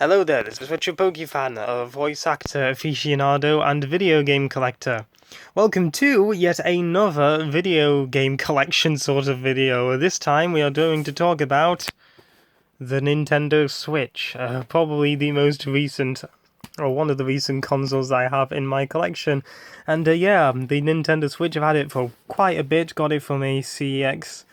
Hello there, this is Richard Pokefan, a voice actor, aficionado, and video game collector. Welcome to yet another video game collection sort of video. This time we are going to talk about the Nintendo Switch, probably the most recent, or one of the recent consoles I have in my collection. And yeah, the Nintendo Switch, I've had it for quite a bit, got it from a CEX.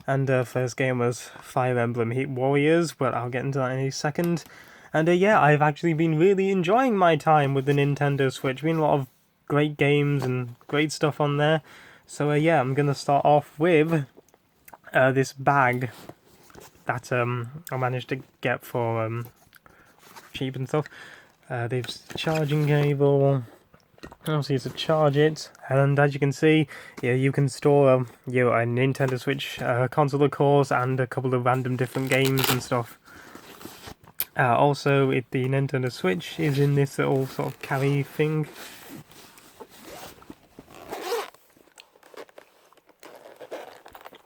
And first game was Fire Emblem Warriors, but I'll get into that in a second. And yeah, I've actually been really enjoying my time with the Nintendo Switch. Been a lot of great games and great stuff on there. So yeah, I'm gonna start off with this bag that I managed to get for cheap and stuff. There's charging cable. Obviously, to charge it, and as you can see, yeah, you can store a Nintendo Switch console, of course, and a couple of random different games and stuff. Also, the Nintendo Switch is in this little sort of carry thing.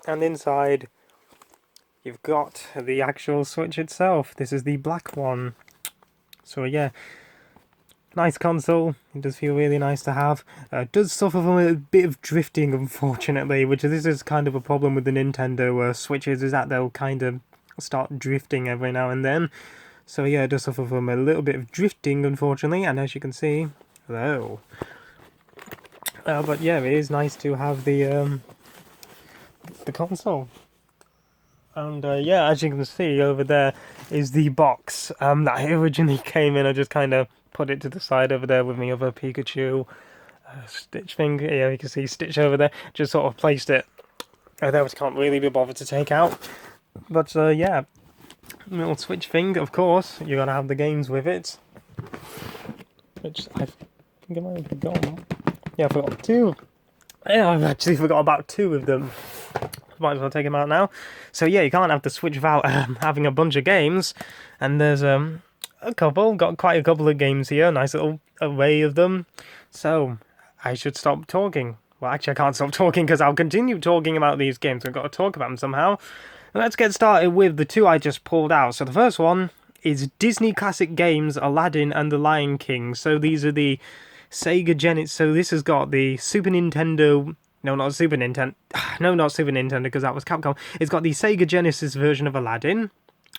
And inside, you've got the actual Switch itself. This is the black one. So yeah, nice console. It does feel really nice to have. Does suffer from a bit of drifting, unfortunately, which this is kind of a problem with the Nintendo Switches, is that they'll kind of start drifting every now and then. So yeah, it does suffer from a little bit of drifting, unfortunately, and as you can see, hello. But yeah, it is nice to have the console. And yeah, as you can see over there is the box that originally came in. I just kind of put it to the side over there with my other Pikachu Stitch thing. Yeah, you can see Stitch over there. Just sort of placed it there, which can't really be bothered to take out. But yeah, little Switch thing, of course. You're gonna have the games with it, which I think I might have forgotten. Yeah, I forgot two. Yeah, I've actually forgot about two of them. Might as well take them out now. So yeah, you can't have the Switch without having a bunch of games. And there's a couple, got quite a couple of games here, nice little array of them. So I should stop talking. Well, actually I can't stop talking because I'll continue talking about these games. I've got to talk about them somehow. Let's get started with the two I just pulled out. So the first one is Disney Classic Games, Aladdin and the Lion King. So these are the Sega Genesis. So this has got the Super Nintendo. No, not Super Nintendo. No, not Super Nintendo, because that was Capcom. It's got the Sega Genesis version of Aladdin.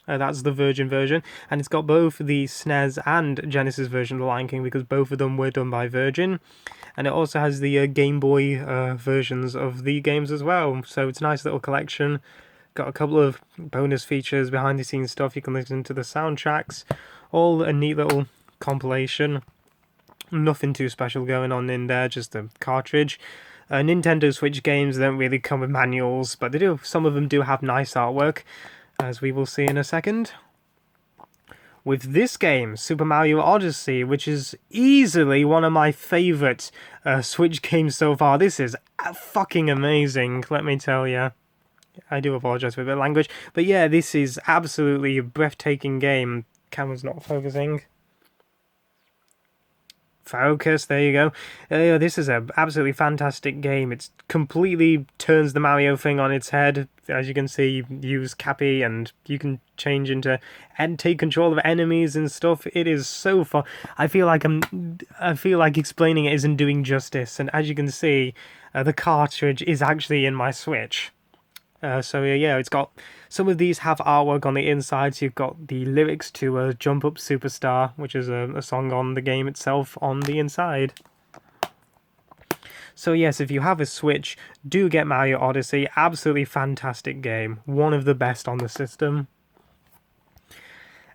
That's the Virgin version. And it's got both the SNES and Genesis version of The Lion King, because both of them were done by Virgin. And it also has the Game Boy versions of the games as well. So it's a nice little collection. Got a couple of bonus features, behind the scenes stuff. You can listen to the soundtracks. All a neat little compilation. Nothing too special going on in there, just a cartridge. Nintendo Switch games don't really come with manuals, but they do. Some of them do have nice artwork, as we will see in a second. With this game, Super Mario Odyssey, which is easily one of my favourite Switch games so far. This is fucking amazing, let me tell you. I do apologise for a bit of language, but yeah, this is absolutely a breathtaking game. Camera's not focusing. Focus, there you go. This is an absolutely fantastic game. It completely turns the Mario thing on its head. As you can see, you use Cappy and you can change into and take control of enemies and stuff. It is so fun. I feel like explaining it isn't doing justice. And as you can see, the cartridge is actually in my Switch. So yeah, it's got some of these have artwork on the inside. So you've got the lyrics to "Jump Up Superstar," which is a song on the game itself on the inside. So yes, if you have a Switch, do get Mario Odyssey. Absolutely fantastic game, one of the best on the system.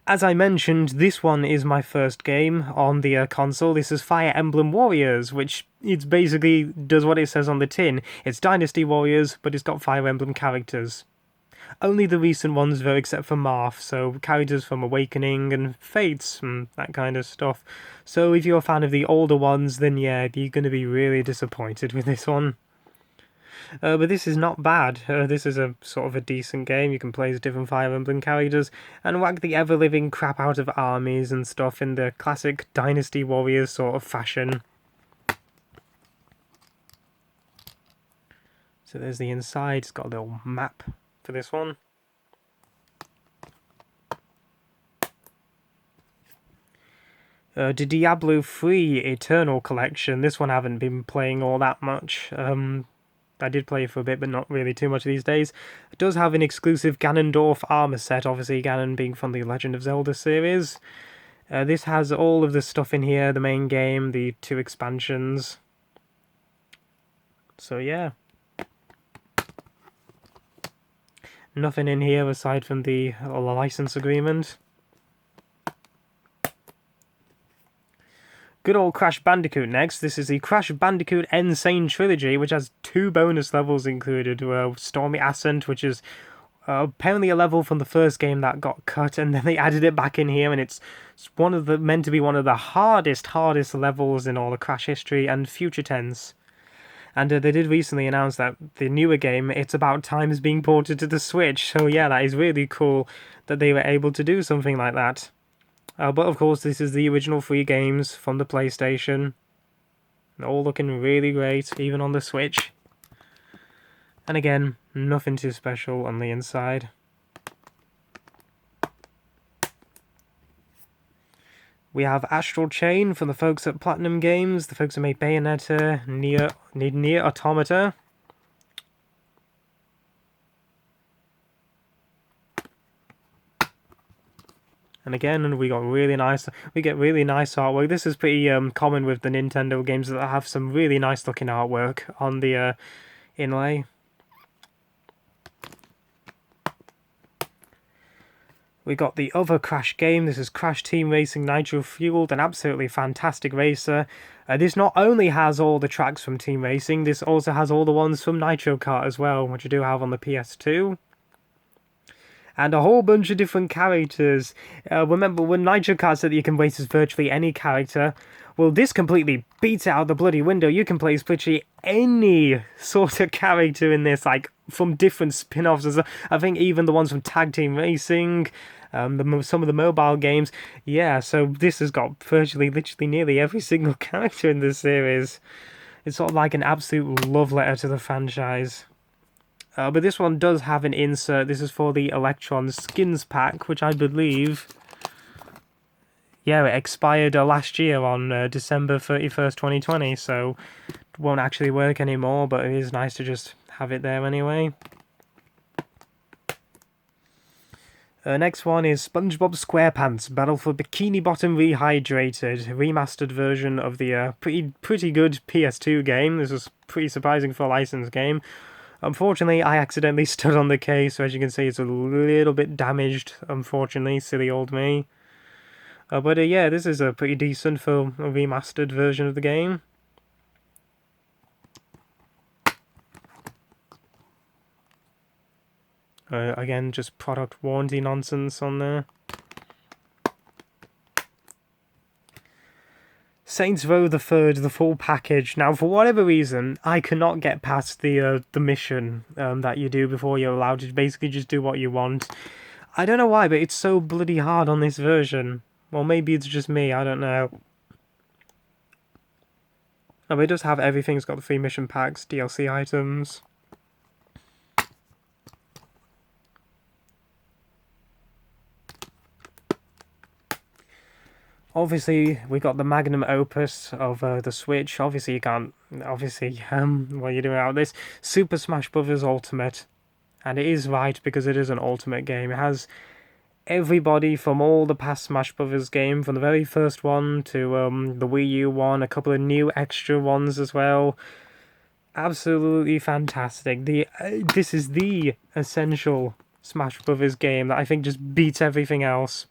As I mentioned, this one is my first game on the console. This is Fire Emblem Warriors, which it's basically does what it says on the tin. It's Dynasty Warriors, but it's got Fire Emblem characters. Only the recent ones though, except for Marth, so characters from Awakening and Fates and that kind of stuff. So if you're a fan of the older ones, then yeah, you're going to be really disappointed with this one. But this is not bad. This is a sort of a decent game. You can play as different Fire Emblem characters and whack the ever-living crap out of armies and stuff in the classic Dynasty Warriors sort of fashion. So there's the inside. It's got a little map for this one. The Diablo 3 Eternal Collection. This one I haven't been playing all that much. I did play for a bit, but not really too much these days. It does have an exclusive Ganondorf armor set, obviously Ganon being from the Legend of Zelda series. This has all of the stuff in here, the main game, the 2 expansions. So yeah. Nothing in here aside from the license agreement. Good old Crash Bandicoot next. This is the Crash Bandicoot Insane Trilogy, which has 2 bonus levels included. Stormy Ascent, which is apparently a level from the first game that got cut, and then they added it back in here, and it's meant to be one of the hardest levels in all the Crash history, and Future Tense. And they did recently announce that the newer game, It's About Time, is being ported to the Switch. So yeah, that is really cool that they were able to do something like that. But of course, this is the original 3 games from the PlayStation. They're all looking really great, even on the Switch. And again, nothing too special on the inside. We have Astral Chain from the folks at Platinum Games, the folks who made Bayonetta, Nier Automata. And again, we get really nice artwork. This is pretty common with the Nintendo games that have some really nice looking artwork on the inlay. We got the other Crash game. This is Crash Team Racing Nitro Fueled, an absolutely fantastic racer. This not only has all the tracks from Team Racing, this also has all the ones from Nitro Kart as well, which I do have on the PS2. And a whole bunch of different characters. Remember, when Nitro Kart said that you can race as virtually any character, well, this completely beats it out the bloody window. You can play as literally any sort of character in this, like, from different spin-offs. I think even the ones from Tag Team Racing, some of the mobile games. Yeah, so this has got virtually, literally, nearly every single character in this series. It's sort of like an absolute love letter to the franchise. But this one does have an insert. This is for the Electron Skins Pack, which I believe... Yeah, it expired last year on December 31st, 2020, so it won't actually work anymore, but it is nice to just have it there anyway. Next one is SpongeBob SquarePants Battle for Bikini Bottom Rehydrated, remastered version of the pretty good PS2 game. This was pretty surprising for a licensed game. Unfortunately, I accidentally stood on the case, so as you can see, it's a little bit damaged, unfortunately, silly old me. But yeah, this is pretty decent for a remastered version of the game. Again, just product warranty nonsense on there. Saints Row the Third, the full package. Now, for whatever reason, I cannot get past the mission that you do before you're allowed to basically just do what you want. I don't know why, but it's so bloody hard on this version. Well, maybe it's just me, I don't know. Oh, but it does have everything. It's got the free mission packs, DLC items. Obviously, we got the magnum opus of the Switch. Obviously, you can't... Obviously, what are you doing out of this? Super Smash Bros. Ultimate. And it is right, because it is an Ultimate game. It has everybody from all the past Smash Bros. Game, from the very first one to the Wii U one, a couple of new extra ones as well. Absolutely fantastic. This is the essential Smash Bros. Game that I think just beats everything else.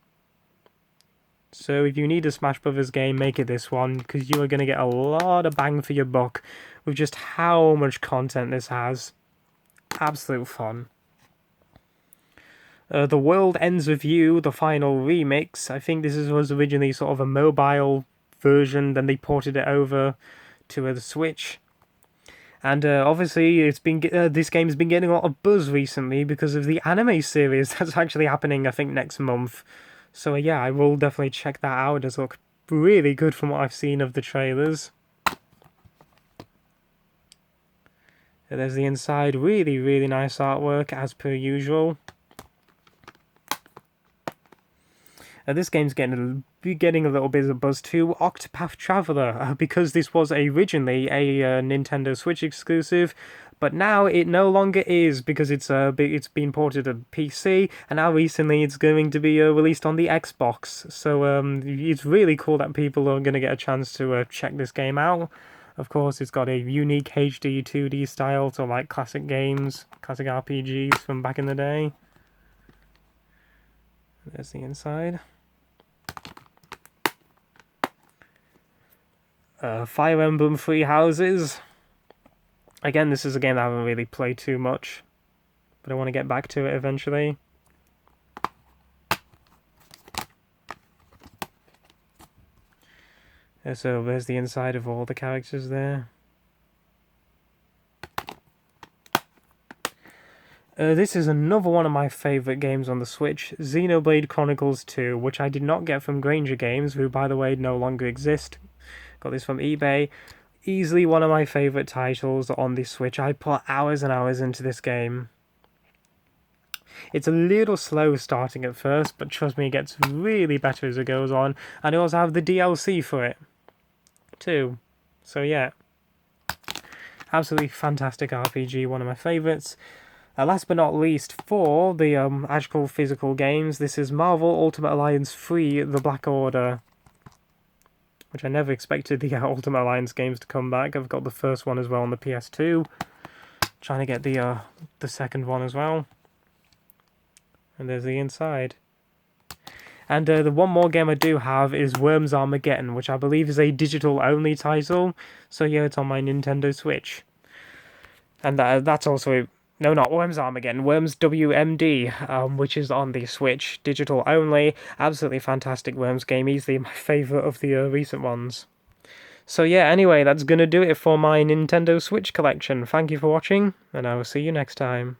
So if you need a Smash Bros. Game, make it this one, because you are going to get a lot of bang for your buck with just how much content this has. Absolute fun. The World Ends With You, the final remix. I think this was originally sort of a mobile version, then they ported it over to the Switch. And obviously, this game has been getting a lot of buzz recently because of the anime series that's actually happening, I think, next month. So yeah, I will definitely check that out. It does look really good from what I've seen of the trailers. There's the inside, really, really nice artwork, as per usual. This game's getting a little bit of buzz too. Octopath Traveler, because this was originally a Nintendo Switch exclusive, but now it no longer is because it's been ported to PC, and now recently it's going to be released on the Xbox. So it's really cool that people are going to get a chance to check this game out. Of course, it's got a unique HD 2D style to like classic games, classic RPGs from back in the day. There's the inside. Fire Emblem Three Houses. Again, this is a game that I haven't really played too much, but I want to get back to it eventually. So there's the inside of all the characters there. This is another one of my favourite games on the Switch, Xenoblade Chronicles 2, which I did not get from Granger Games, who by the way no longer exist. Got this from eBay. Easily one of my favourite titles on the Switch. I put hours and hours into this game. It's a little slow starting at first, but trust me, it gets really better as it goes on. And I also have the DLC for it, too. So yeah, absolutely fantastic RPG, one of my favourites. Last but not least, for the actual physical games, this is Marvel Ultimate Alliance 3, The Black Order, which I never expected the Ultimate Alliance games to come back. I've got the first one as well on the PS2. Trying to get the second one as well. And there's the inside. And the one more game I do have is Worms Armageddon, which I believe is a digital-only title. So yeah, it's on my Nintendo Switch. And that's also... No, not Worms Armageddon, Worms WMD, which is on the Switch, digital only. Absolutely fantastic Worms game, easily my favourite of the recent ones. So yeah, anyway, that's going to do it for my Nintendo Switch collection. Thank you for watching, and I will see you next time.